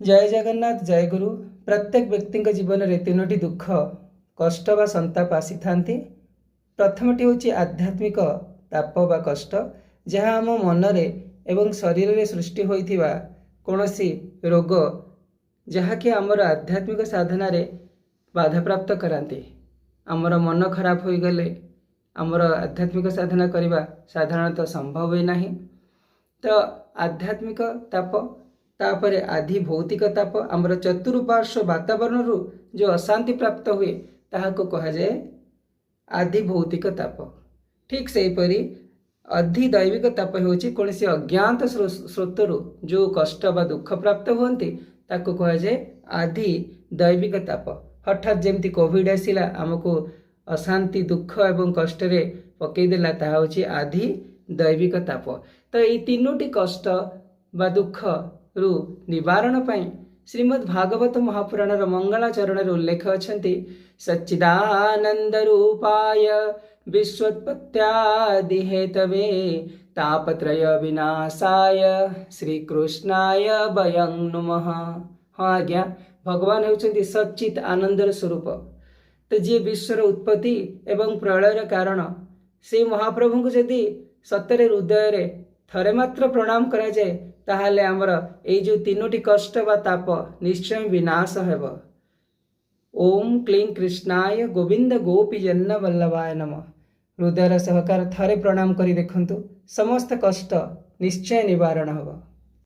जय जगन्नाथ जय गुरु। प्रत्येक व्यक्ति जीवन में तीनोटी दुख कष्ट व संताप आसी था। प्रथमटी हूँ आध्यात्मिक ताप व कष्ट, जहाँ आम मनरे एवं शरीर में सृष्टि होइथिबा कौनसी रोग जहाँकि आमर आध्यात्मिक साधना बाधा प्राप्त कराती। आमर मन खराब हो गले आमर आध्यात्मिक साधना करने साधारणतः संभव हुए नहीं। तो आध्यात्मिक ताप तापर आधि भौतिक ताप आमर चतुर्पार्श्व वातावरण जो अशांति प्राप्त हुए ताहाको कहा जाए आधि भौतिक ताप। ठीक से परी अधि दैविक ताप होची कौन सी अज्ञात स्रोतरु जो कष्ट व दुख प्राप्त हुंती ताको कहा जाए आधि दैविक ताप। हठात जमती कोविड आसिला आमको अशांति दुख एवं कष्ट रे पकईदेला ताहा होची आधि दैविक ताप। तो ये तीनोटी कष्ट व दुख रु निवारण पाई श्रीमद् भागवत महापुराण मंगलाचरण उल्लेख अच्छी सच्चिदानंद रूपाय विश्वोत्पत्त्यादि हेतवे तापत्रय विनाशाय श्रीकृष्णाय वयं नुमः। हाँ आज्ञा, भगवान होउछन्ति सच्चित आनंदर स्वरूप। तो जी विश्वर उत्पत्ति एवं प्रलयर कारण से महाप्रभु को जदि सतरे हृदय रे थरे मात्र प्रणाम करा जाए ताहले आमर ए जो तीनोटी कष्ट व ताप निश्चय विनाश हेब। ओम क्लीं कृष्णाय गोविंद गोपी जन्न वल्लभाय नमः। हृदयर सहकार थरे प्रणाम करी देखंतु, समस्त कष्ट निश्चय निवारण हेब।